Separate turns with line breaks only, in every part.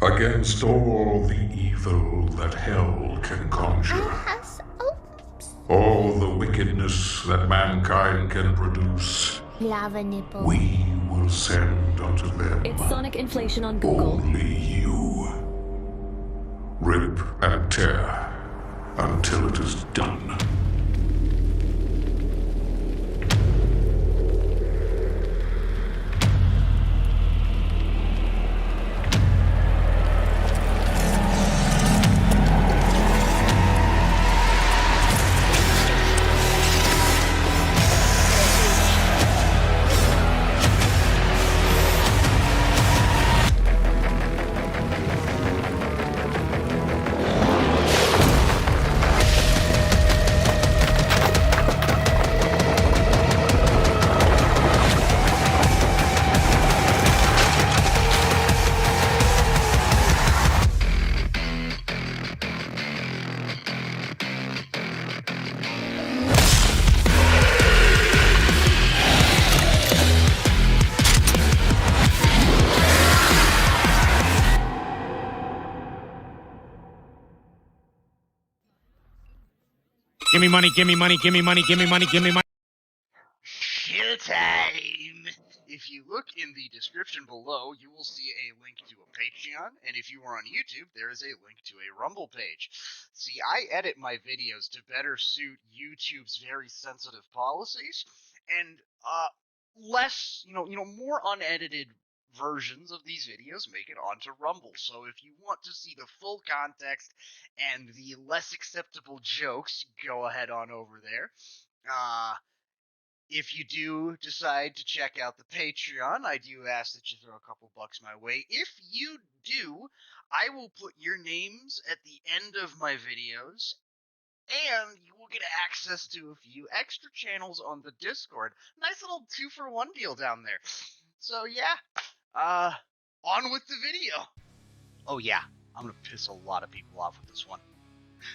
Against all the evil that hell can conjure, all the wickedness that mankind can produce,
Lava nipple.
we will send unto them
It's Sonic Inflation on Google.
only you. Rip and tear until it is done.
Give me money, give me money, give me money, give me money, give me money.
Showtime! If you look in the description below, you will see a link to a Patreon, and if you are on YouTube, there is a link to a Rumble page. See, I edit my videos to better suit YouTube's very sensitive policies, and less, more unedited versions of these videos make it onto Rumble. So if you want to see the full context and the less acceptable jokes, go ahead on over there. If you do decide to check out the Patreon, I do ask that you throw a couple bucks my way. If you do, I will put your names at the end of my videos, and you will get access to a few extra channels on the Discord. Nice little 2-for-1 deal down there. So yeah, on with the video. Oh yeah, I'm gonna piss a lot of people off with this one.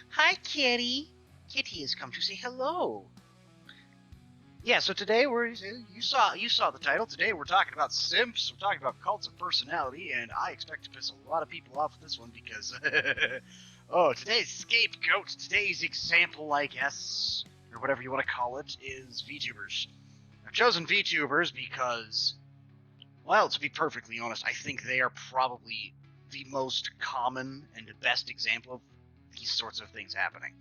Hi, Kitty. Kitty has come to say hello. Yeah, so today you saw the title. Today we're talking about simps. We're talking about cults of personality, and I expect to piss a lot of people off with this one because today's scapegoat, today's example, I guess, or whatever you want to call it, is VTubers. I've chosen VTubers because, well, to be perfectly honest, I think they are probably the most common and the best example of these sorts of things happening.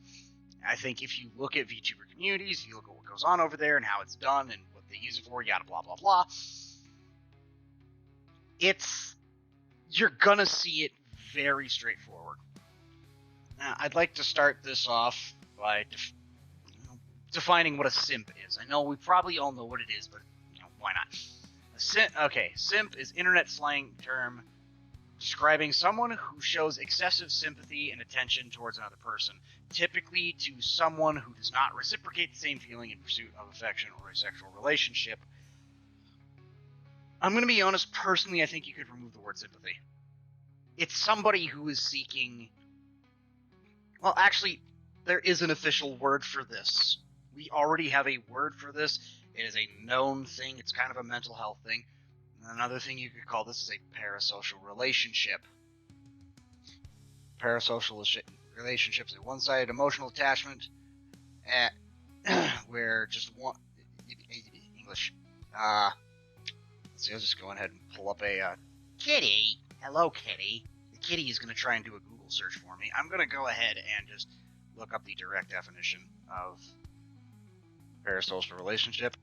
I think if you look at VTuber communities, you look at what goes on over there and how it's done and what they use it for, yada blah blah blah, you're gonna see it very straightforward. Now, I'd like to start this off by defining what a simp is. I know we probably all know what it is, but why not? Simp is internet slang term describing someone who shows excessive sympathy and attention towards another person, typically to someone who does not reciprocate the same feeling in pursuit of affection or a sexual relationship. I'm going to be honest, personally, I think you could remove the word sympathy. It's somebody who is seeking... Well, actually, there is an official word for this. We already have a word for this. It is a known thing. It's kind of a mental health thing. Another thing you could call this is a parasocial relationship. Parasocial relationship is a one-sided emotional attachment where just one... English. Let's see, I'll just go ahead and pull up a... Kitty! Hello, Kitty. The kitty is going to try and do a Google search for me. I'm going to go ahead and just look up the direct definition of parasocial relationship.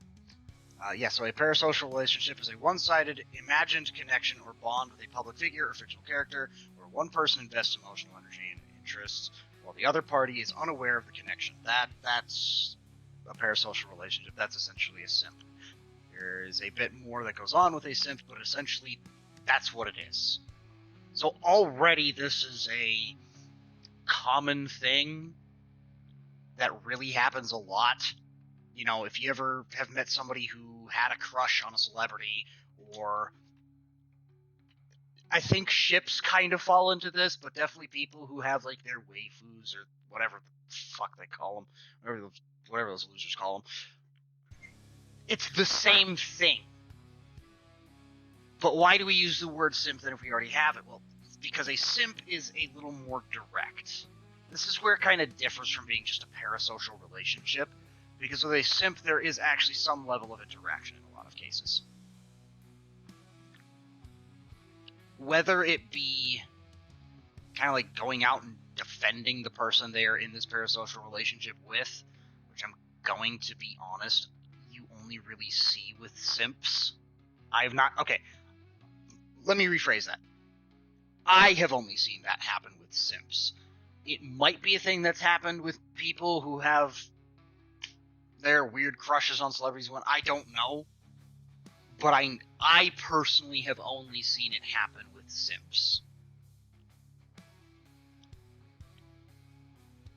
So a parasocial relationship is a one-sided, imagined connection or bond with a public figure or fictional character, where one person invests emotional energy and interests, while the other party is unaware of the connection. That's a parasocial relationship. That's essentially a simp. There is a bit more that goes on with a simp, but essentially, that's what it is. So already this is a common thing that really happens a lot. If you ever have met somebody who had a crush on a celebrity, or I think ships kind of fall into this, but definitely people who have like their waifus or whatever the fuck they call them, whatever those losers call them. It's the same thing. But why do we use the word simp then if we already have it? Well, because a simp is a little more direct. This is where it kind of differs from being just a parasocial relationship, because with a simp there is actually some level of interaction in a lot of cases. Whether it be kind of like going out and defending the person they are in this parasocial relationship with, which I'm going to be honest, you only really see with simps. Okay, let me rephrase that. I have only seen that happen with simps. It might be a thing that's happened with people who have their weird crushes on celebrities. When I don't know, but I personally have only seen it happen with simps.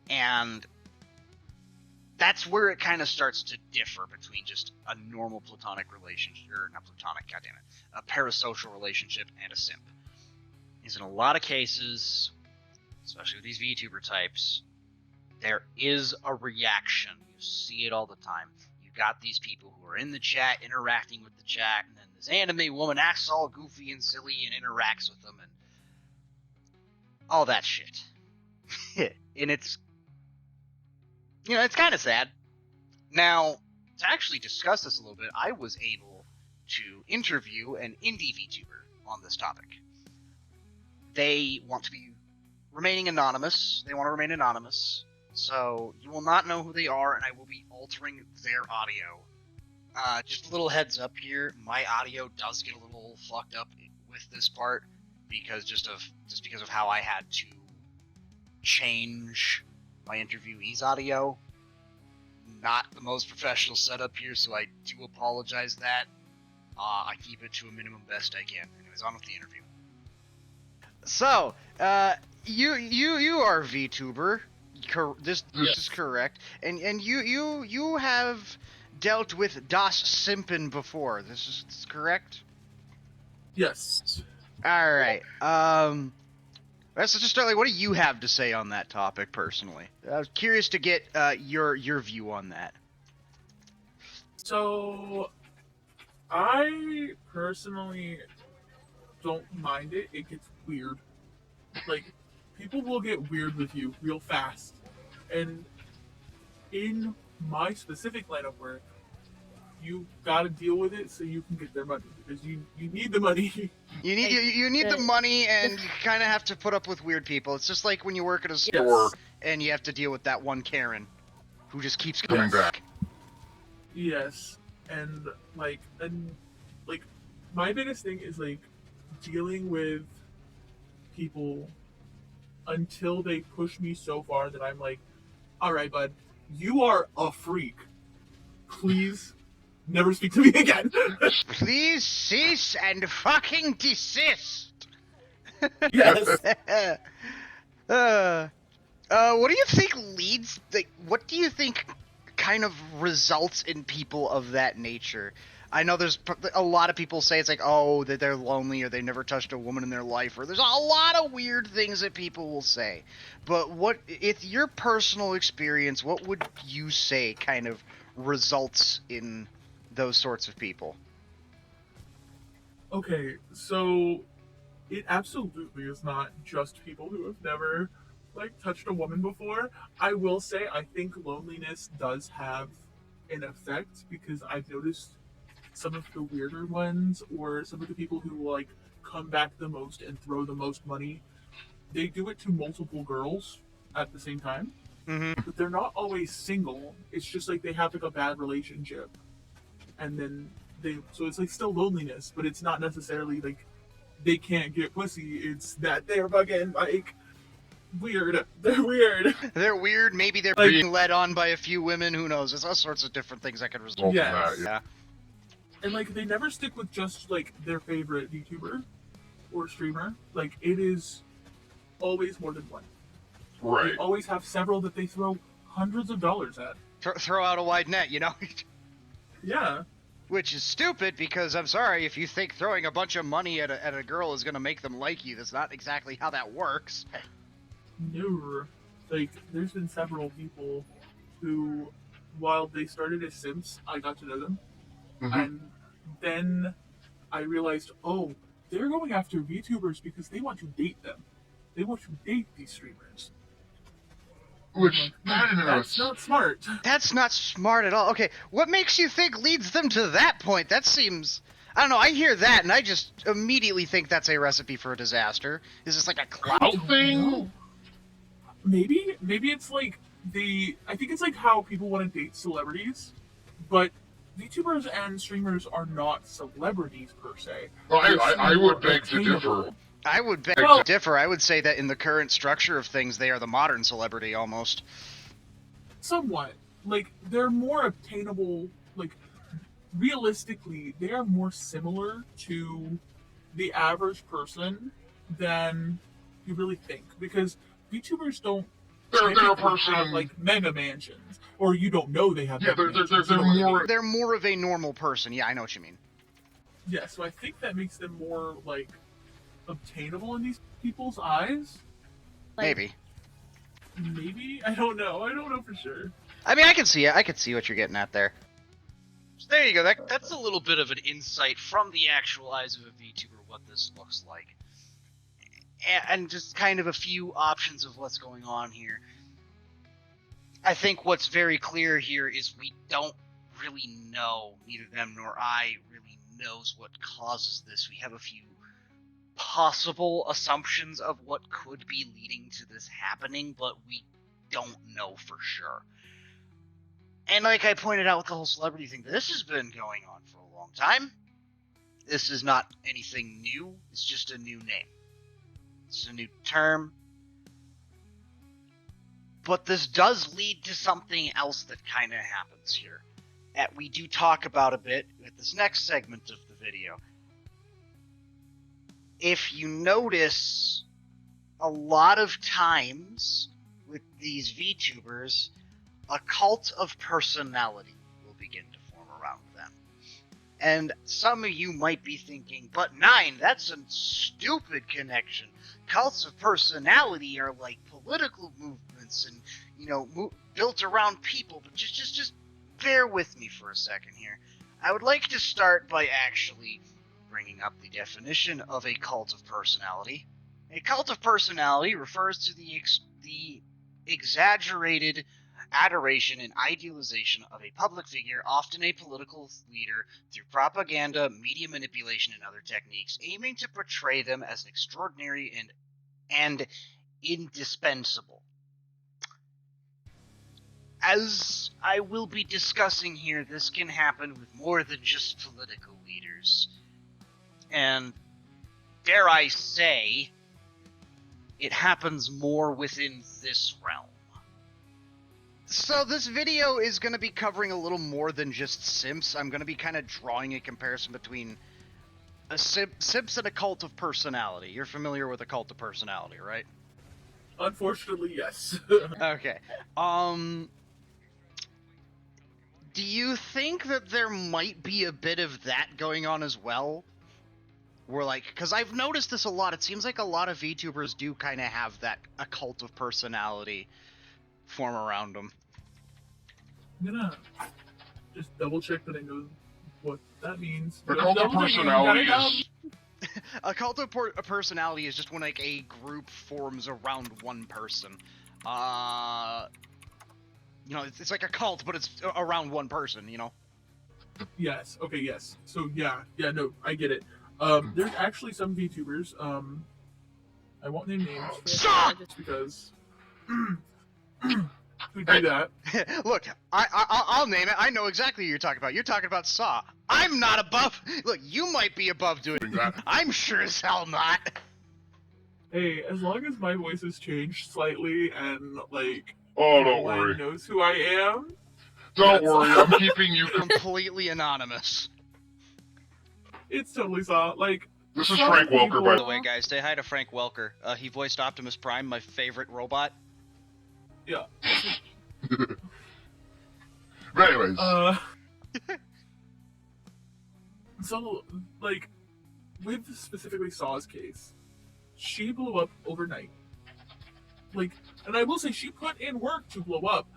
And that's where it kind of starts to differ between just a normal platonic relationship, or not platonic, goddammit, a parasocial relationship and a simp. Is in a lot of cases, especially with these VTuber types, there is a reaction. You see it all the time. You got these people who are in the chat, interacting with the chat, and then this anime woman acts all goofy and silly and interacts with them, and all that shit. And it's, it's kind of sad. Now, to actually discuss this a little bit, I was able to interview an indie VTuber on this topic. They want to be remaining anonymous. They want to remain anonymous. So you will not know who they are, and I will be altering their audio. Just a little heads up here, my audio does get a little fucked up with this part because because of how I had to change my interviewee's audio. Not the most professional setup here, so I do apologize that. I keep it to a minimum best I can. Anyways, on with the interview. So, you are VTuber. This is correct, and you have dealt with Das Simpen before. This is correct.
Yes.
All right. Let's just start. Like, what do you have to say on that topic, personally? I was curious to get your view on that.
So, I personally don't mind it. It gets weird. Like, people will get weird with you real fast. And in my specific line of work, you gotta deal with it so you can get their money. Because you need the money. You
need the money, and you kind of have to put up with weird people. It's just like when you work at a store, and you have to deal with that one Karen who just keeps coming back.
Yes. And my biggest thing is, like, dealing with people until they push me so far that I'm like, all right, bud, you are a freak. Please never speak to me again.
Please cease and fucking desist.
Yes.
What do you think leads, like, what do you think kind of results in people of that nature? I know there's a lot of people say it's like, oh, that they're lonely, or they never touched a woman in their life, or there's a lot of weird things that people will say. But what, if your personal experience, what would you say kind of results in those sorts of people?
Okay, so it absolutely is not just people who have never, like, touched a woman before. I will say I think loneliness does have an effect, because I've noticed some of the weirder ones, or some of the people who will, like, come back the most and throw the most money, they do it to multiple girls at the same time.
Mm-hmm.
But they're not always single. It's just like they have, like, a bad relationship, and then so it's like still loneliness, but it's not necessarily like they can't get pussy. It's that they're fucking, like, weird. They're weird.
They're weird. Maybe they're being led on by a few women. Who knows? There's all sorts of different things that could result from that. Yeah.
And, like, they never stick with just, like, their favorite VTuber or streamer. Like, it is always more than one.
Right.
They always have several that they throw hundreds of dollars at.
Throw out a wide net, you know?
Yeah.
Which is stupid, because I'm sorry, if you think throwing a bunch of money at a girl is going to make them like you, that's not exactly how that works.
No. Like, there's been several people who, while they started as simps, I got to know them.
Mm-hmm.
And then I realized, oh, they're going after VTubers because they want to date them. They want to date these streamers.
Which,
That's not smart.
That's not smart at all. Okay, what makes you think leads them to that point? That seems... I don't know, I hear that and I just immediately think that's a recipe for a disaster. Is this like a clout thing?
No. Maybe it's like I think it's like how people want to date celebrities, but VTubers and streamers are not celebrities per se.
I would beg to differ.
I would beg to differ. I would say that in the current structure of things, they are the modern celebrity almost.
Somewhat. Like, they're more obtainable. Like, realistically, they are more similar to the average person than you really think. Because VTubers don't
They're a person
have, like, mega mansions. Or you don't know they have mega mansions.
They're more of a normal person. Yeah, I know what you mean.
Yeah, so I think that makes them more, like, obtainable in these people's eyes.
Maybe.
Maybe? I don't know for sure.
I mean, I can see it. I can see what you're getting at there. So there you go. That's a little bit of an insight from the actual eyes of a VTuber what this looks like. And just kind of a few options of what's going on here. I think what's very clear here is we don't really know, neither them nor I really knows what causes this. We have a few possible assumptions of what could be leading to this happening, but we don't know for sure. And like I pointed out with the whole celebrity thing, this has been going on for a long time. This is not anything new. It's just a new name. It's a new term. But this does lead to something else that kind of happens here. That we do talk about a bit with this next segment of the video. If you notice, a lot of times with these VTubers, a cult of personality will begin to form around them. And some of you might be thinking, but Nine, that's a stupid connection. Cults of personality are like political movements and, you know, built around people. But just bear with me for a second here. I would like to start by actually bringing up the definition of a cult of personality. A cult of personality refers to the exaggerated adoration and idealization of a public figure, often a political leader, through propaganda, media manipulation, and other techniques, aiming to portray them as extraordinary and indispensable. As I will be discussing here, this can happen with more than just political leaders. And, dare I say, it happens more within this realm. So this video is going to be covering a little more than just simps. I'm going to be kind of drawing a comparison between a simps and a cult of personality. You're familiar with a cult of personality, right?
Unfortunately, yes.
Okay. Do you think that there might be a bit of that going on as well? Where, like, because I've noticed this a lot. It seems like a lot of VTubers do kind of have that a cult of personality form around them.
I'm gonna just double check that I know what that means.
The cult of personality is...
A cult of personality is just when, like, a group forms around one person. You know, it's like a cult, but it's around one person, you know?
Yes, okay, yes. So, yeah, no, I get it. There's actually some VTubers, I won't name names, just because who do that.
Look, I'll name it. I know exactly who you're talking about. You're talking about Saw. I'm not above... Look, you might be above doing that. I'm sure as hell not.
Hey, as long as my voice has changed slightly and, like...
Oh, don't worry.
Knows who I am.
Don't worry, I'm keeping you
completely anonymous.
It's totally Saw. Like,
this is Frank Welker, by
the way, guys. Say hi to Frank Welker. He voiced Optimus Prime, my favorite robot.
Yeah.
But anyways.
So, like, with specifically Saw's case, she blew up overnight. Like, and I will say she put in work to blow up,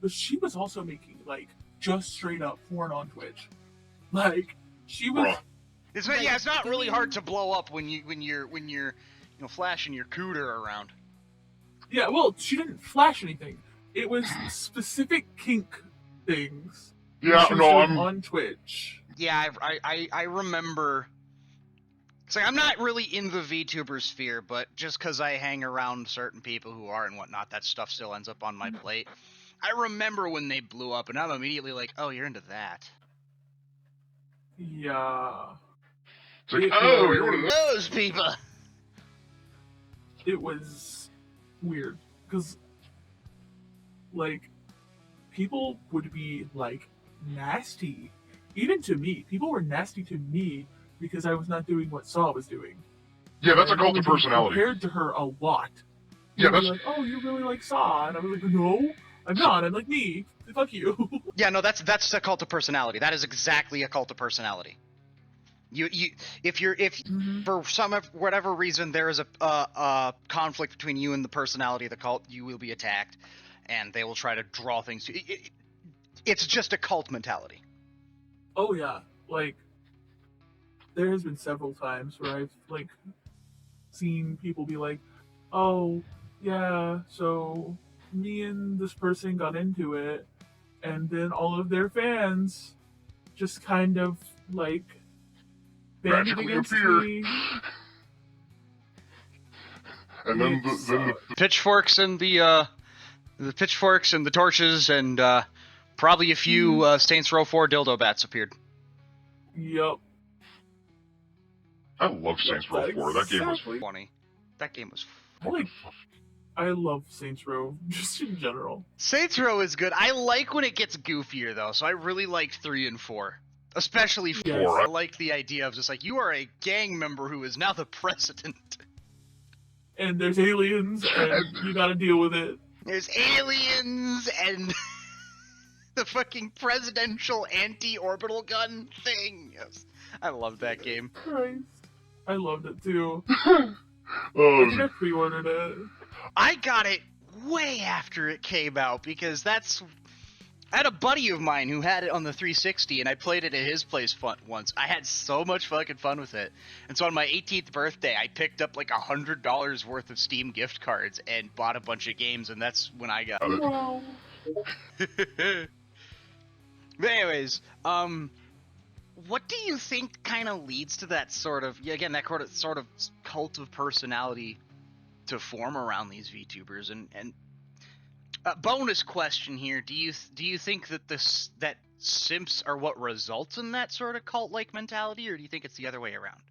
but she was also making, like, just straight up porn on Twitch. Like, she was
It's not, yeah, it's not really hard to blow up when you're flashing your cooter around.
Yeah, well, she didn't flash anything. It was specific kink things.
Yeah,
she was
no,
doing
I'm
on Twitch.
Yeah, I remember. It's like I'm not really in the VTuber sphere, but just because I hang around certain people who are and whatnot, that stuff still ends up on my plate. I remember when they blew up, and I'm immediately like, "Oh, you're into that."
Yeah.
it's like, oh, you're one of those.
Those people.
It was weird because, like, people would be like nasty, even to me. People were nasty to me because I was not doing what Saw was doing.
Yeah, that's a
And
cult
I
of
was
personality.
compared to her a lot.
Yeah,
They'd be
that's
like, "Oh, you really like Saw," and I was like, "No, I'm not. I'm like me. Fuck you."
Yeah, no, that's a cult of personality. That is exactly a cult of personality. If for whatever reason there is a conflict between you and the personality of the cult, you will be attacked, and they will try to draw things to you. It's just a cult mentality.
Oh yeah, like there has been several times where I've like seen people be like, "Oh, yeah, so me and this person got into it, and then all of their fans just kind of like banded
magically
against
appear.
me."
And then the
Pitchforks and the pitchforks and the torches and probably a few Saints Row 4 dildo bats appeared.
Yup.
I love Saints Row 4. That game was
Funny. That game was
I love Saints Row just in general.
Saints Row is good. I like when it gets goofier though, so I really liked 3 and 4. Especially 4.
Yes.
I like the idea of just like, you are a gang member who is now the president.
And there's aliens, and you gotta deal with it.
There's aliens and the fucking presidential anti-orbital gun thing. Yes. I love that game.
Christ. I loved it too.
oh,
I think I pre-ordered it.
I got it way after it came out because I had a buddy of mine who had it on the 360 and I played it at his place once. I had so much fucking fun with it. And so on my 18th birthday, I picked up like $100 worth of Steam gift cards and bought a bunch of games, and that's when I got it.
Wow.
But anyways, what do you think kind of leads to that sort of, again, that sort of cult of personality to form around these VTubers? And bonus question here: Do you think that that simps are what results in that sort of cult-like mentality, or do you think it's the other way around?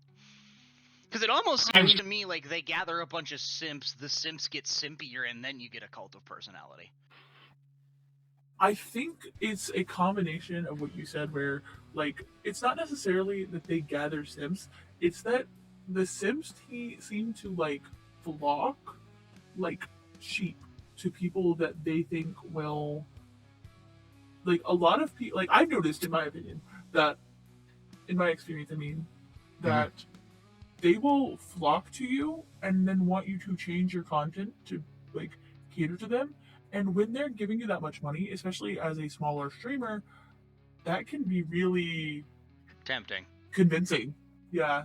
Because it almost seems to me like they gather a bunch of simps, the simps get simpier, and then you get a cult of personality.
I think it's a combination of what you said, where, like, it's not necessarily that they gather simps, it's that the simps seem to, like, flock like sheep to people that they think will, like, a lot of people, like, I've noticed, in my opinion, that, in my experience, I mean, that they will flock to you and then want you to change your content to, like, cater to them. And when they're giving you that much money, especially as a smaller streamer, that can be really
tempting,
convincing. Yeah.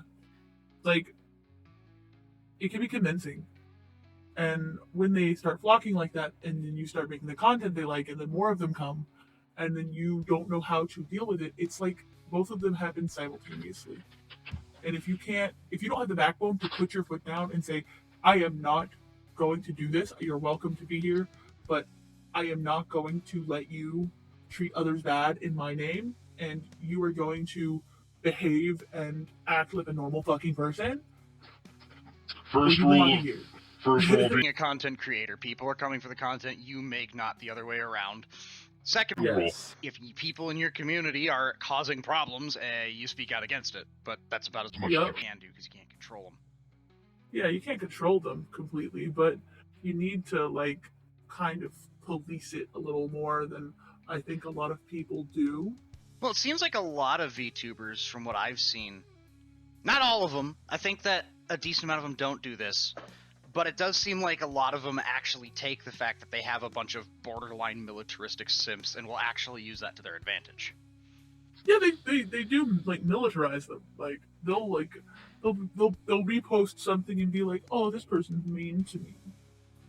Like, it can be convincing. And when they start flocking like that, and then you start making the content they like, and then more of them come, and then you don't know how to deal with it, it's like both of them happen simultaneously. And if you don't have the backbone to put your foot down and say, I am not going to do this, you're welcome to be here, but I am not going to let you treat others bad in my name, and you are going to behave and act like a normal fucking person.
First rule
being a content creator, people are coming for the content you make, not the other way around. Second rule, if people in your community are causing problems, you speak out against it, but that's about as much as you can do because you can't control them.
Yeah, you can't control them completely, but you need to, like, kind of police it a little more than I think a lot of people do.
Well, it seems like a lot of VTubers, from what I've seen, not all of them, I think that a decent amount of them don't do this, but it does seem like a lot of them actually take the fact that they have a bunch of borderline militaristic simps and will actually use that to their advantage.
Yeah, they do like militarize them. Like they'll repost something and be like, "Oh, this person's mean to me,"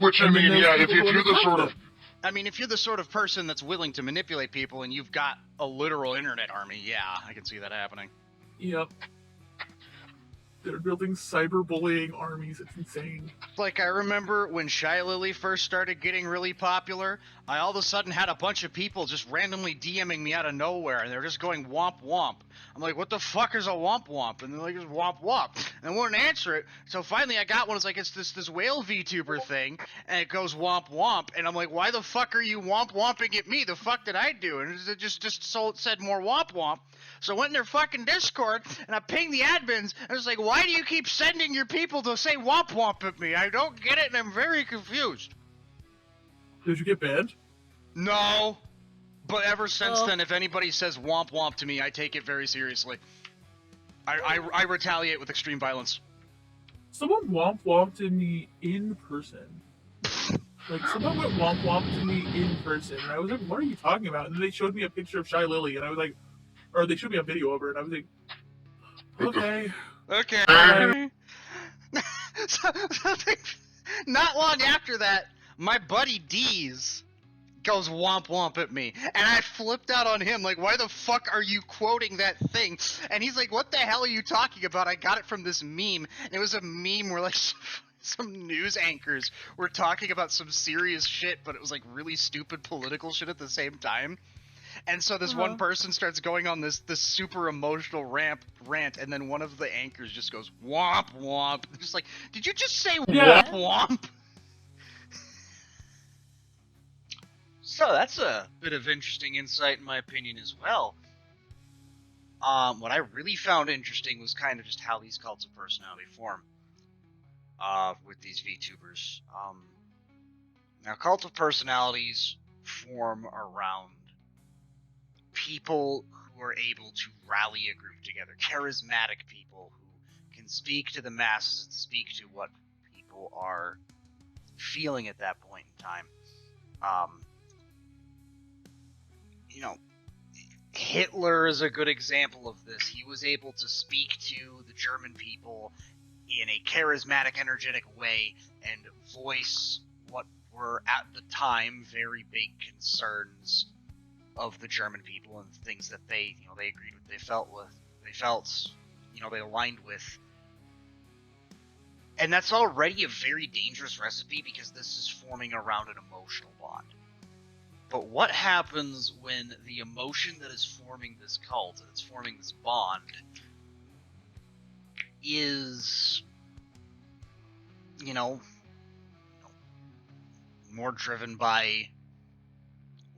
Which, I
and then
mean,
those
yeah, if
people go and
you're the
attack
sort of...
them.
I mean, if you're the sort of person that's willing to manipulate people and you've got a literal internet army, yeah, I can see that happening.
Yep. They're building cyberbullying armies. It's insane.
Like, I remember when Shy Lily first started getting really popular, I all of a sudden had a bunch of people just randomly DMing me out of nowhere, and they're just going womp womp. I'm like, what the fuck is a womp womp? And they're like, it's womp womp. And I wouldn't answer it, so finally I got one. It's like, it's this whale VTuber thing, and it goes womp womp, and I'm like, why the fuck are you womp womping at me? The fuck did I do? And it just said more womp womp. So I went in their fucking Discord, and I pinged the admins, and I was like, why do you keep sending your people to say womp womp at me? I don't get it, and I'm very confused.
Did you get banned?
No. But ever since then, if anybody says womp womp to me, I take it very seriously. I retaliate with extreme violence.
Someone womp womped me in person. Like, someone went womp womp to me in person, and I was like, what are you talking about? And then they showed me a picture of Shy Lily, and I was like, or they showed me a video of her, and I was like, okay.
Okay. Not long after that, my buddy Deez goes womp womp at me, and I flipped out on him, like, why the fuck are you quoting that thing? And he's like, what the hell are you talking about? I got it from this meme, and it was a meme where, like, some news anchors were talking about some serious shit, but it was, like, really stupid political shit at the same time. And so this one person starts going on this super emotional rant, and then one of the anchors just goes, womp womp. Just like, did you just say
Yeah.
womp womp? So that's a bit of interesting insight in my opinion as well. What I really found interesting was kind of just how these cults of personality form with these VTubers. Now, cult of personalities form around people who are able to rally a group together, charismatic people who can speak to the masses and speak to what people are feeling at that point in time. You know, Hitler is a good example of this. He was able to speak to the German people in a charismatic, energetic way and voice what were at the time very big concerns of the German people and things that they agreed with, they felt, they aligned with. And that's already a very dangerous recipe because this is forming around an emotional bond. But what happens when the emotion that is forming this cult, that's forming this bond, is, more driven by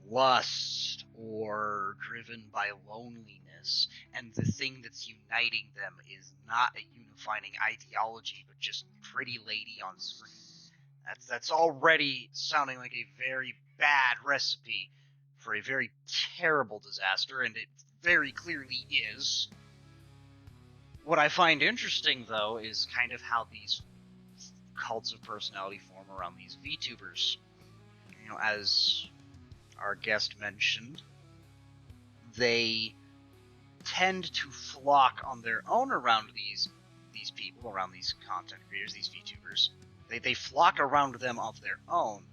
lust or driven by loneliness, and the thing that's uniting them is not a unifying ideology, but just pretty lady on screen. That's already sounding like a very bad recipe for a very terrible disaster, and it very clearly is. What I find interesting, though, is kind of how these cults of personality form around these VTubers. As our guest mentioned, they tend to flock on their own around these people, around these content creators, these VTubers. They flock around them of their own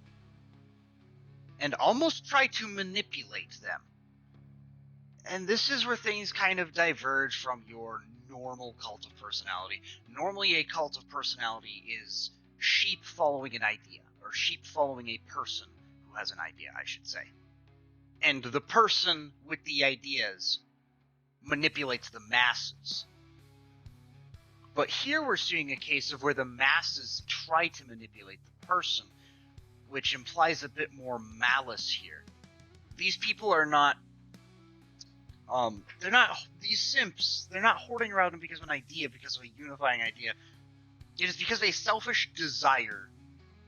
and almost try to manipulate them. And this is where things kind of diverge from your normal cult of personality. Normally a cult of personality is sheep following an idea, or sheep following a person who has an idea, I should say. And the person with the ideas manipulates the masses. But here we're seeing a case of where the masses try to manipulate the person, which implies a bit more malice here. These people are not, these simps, they're not hoarding around them because of an idea, because of a unifying idea. It is because of a selfish desire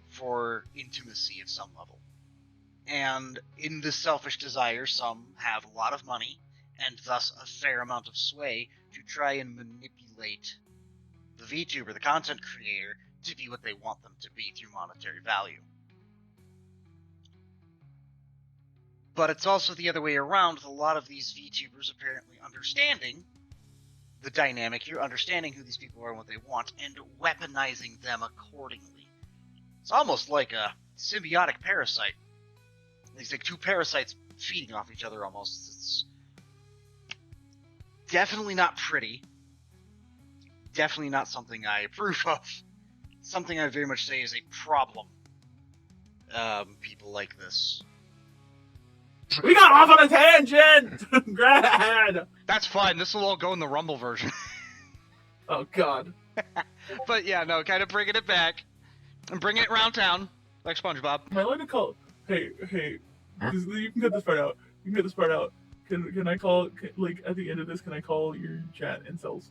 for intimacy of some level. And in this selfish desire, some have a lot of money, and thus a fair amount of sway, to try and manipulate the VTuber, the content creator, to be what they want them to be through monetary value.
But it's also the other way around with a lot of these VTubers apparently understanding the dynamic here, understanding who these people are and what they want, and weaponizing them accordingly. It's almost like a symbiotic parasite. It's like two parasites feeding off each other almost. It's definitely not pretty. Definitely not something I approve of. Something I very much say is a problem. People like this.
We got off on a tangent! Grad!
That's fine, this will all go in the Rumble version.
Oh, God.
But yeah, no, kind of bringing it back. And bringing it around town, like SpongeBob.
Am I allowed to call... Hey, you can cut this part out. You can cut this part out. Can I call... like, at the end of this, can I call your chat incels?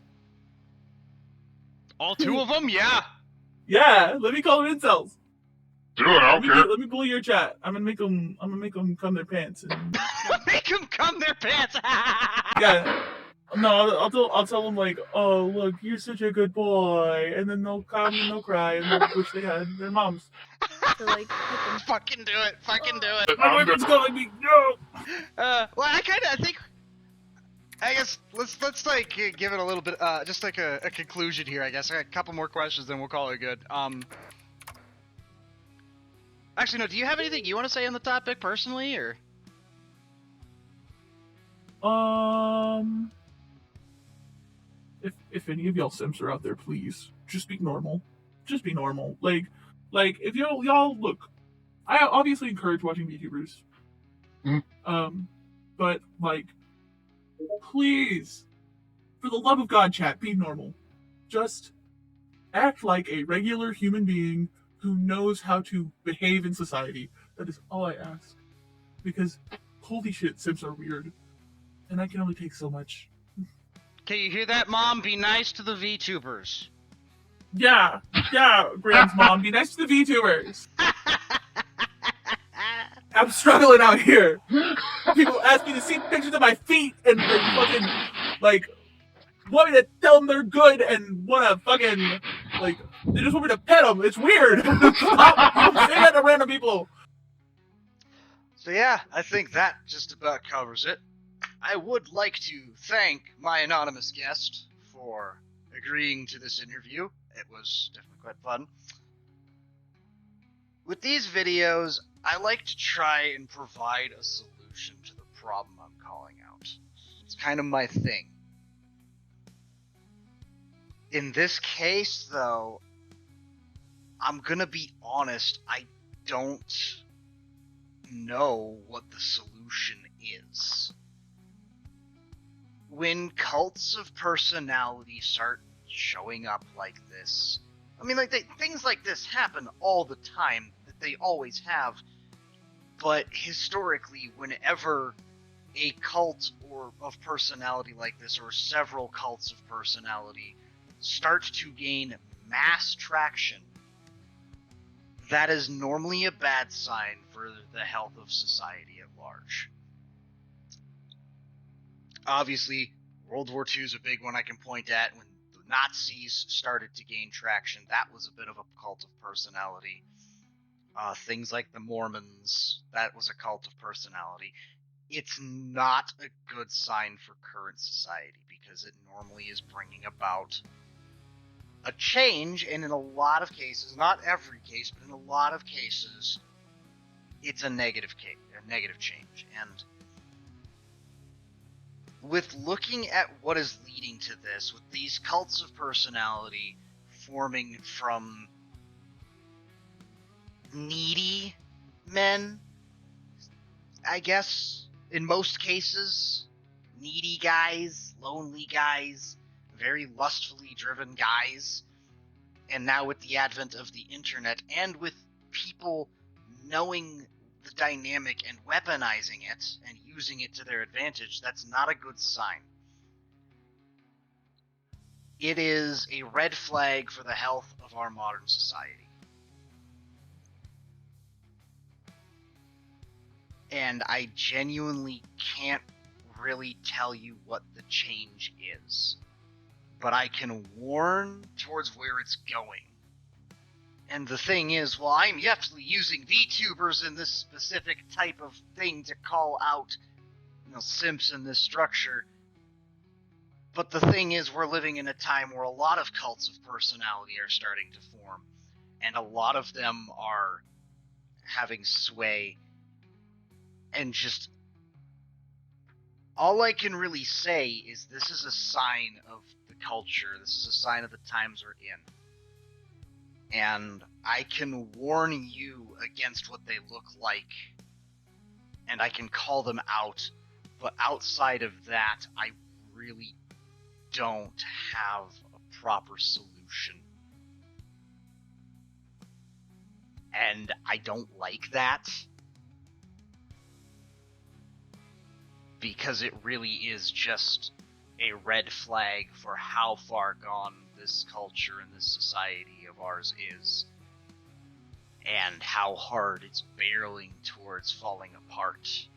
All two of them? Yeah!
Yeah, let me call them incels.
Do it, I don't care.
Let me bully your chat. I'm gonna make them cum their pants. And...
Make them cum their pants!
Yeah. No, I'll tell them like, oh look, you're such a good boy, and then they'll come and they'll cry and they'll wish they had their moms.
To like
Fucking do it! Fucking do it!
My boyfriend's calling me. No.
Well, I think. I guess let's like give it a little bit, just like a conclusion here. I guess I got a couple more questions, then we'll call it good. Actually, no. Do you have anything you want to say on the topic personally, or?
If any of y'all simps are out there, please just be normal. Just be normal. Like if y'all look, I obviously encourage watching VTubers. But like, please, for the love of God, chat, be normal. Just act like a regular human being who knows how to behave in society. That is all I ask. Because, holy shit, simps are weird. And I can only take so much.
Okay, you hear that, Mom? Be nice to the VTubers.
Yeah, Graham's mom, be nice to the VTubers. I'm struggling out here. People ask me to see pictures of my feet and they fucking, like, want me to tell them they're good and want to fucking, like, they just want me to pet them. It's weird. Stop saying that to random people.
So yeah, I think that just about covers it. I would like to thank my anonymous guest for agreeing to this interview. It was definitely quite fun. With these videos, I like to try and provide a solution to the problem I'm calling out. It's kind of my thing. In this case, though, I'm gonna be honest, I don't know what the solution is. When cults of personality start showing up like this, I mean, like, things like this happen all the time, that they always have, but historically, whenever a cult or of personality like this, or several cults of personality, start to gain mass traction, that is normally a bad sign for the health of society at large. Obviously, World War II is a big one I can point at. When the Nazis started to gain traction, that was a bit of a cult of personality. Things like the Mormons, that was a cult of personality. It's not a good sign for current society, because it normally is bringing about a change, and in a lot of cases, not every case, but in a lot of cases, it's a negative change. And with looking at what is leading to this, with these cults of personality forming from needy men, I guess, in most cases, needy guys, lonely guys, very lustfully driven guys, and now with the advent of the internet, and with people knowing the dynamic and weaponizing it and using it to their advantage, that's not a good sign. It is a red flag for the health of our modern society. And I genuinely can't really tell you what the change is. But I can warn towards where it's going. And the thing is, well, I'm definitely using VTubers in this specific type of thing to call out, simps in this structure. But the thing is, we're living in a time where a lot of cults of personality are starting to form, and a lot of them are having sway, and just all I can really say is this is a sign of the culture. This is a sign of the times we're in. And I can warn you against what they look like, and I can call them out, but outside of that, I really don't have a proper solution. And I don't like that, because it really is just a red flag for how far gone this culture and this society of ours is, and how hard it's barreling towards falling apart.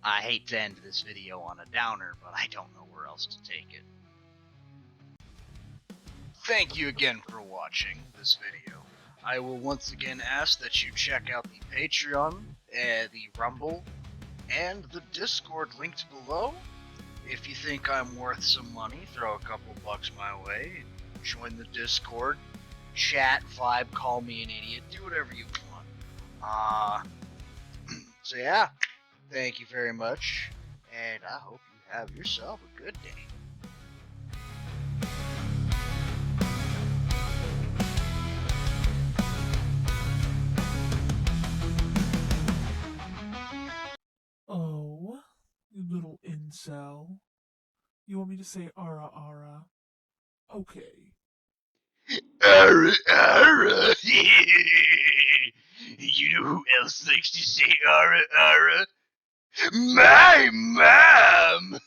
I hate to end this video on a downer, but I don't know where else to take it. Thank you again for watching this video. I will once again ask that you check out the Patreon, the Rumble, and the Discord linked below. If you think I'm worth some money, throw a couple bucks my way. Join the Discord, chat, vibe, call me an idiot, do whatever you want. So yeah, thank you very much, and I hope you have yourself a good day.
Oh, you little incel. You want me to say ara ara? Okay.
Ara, ara. You know who else likes to say ara, ara? My mom!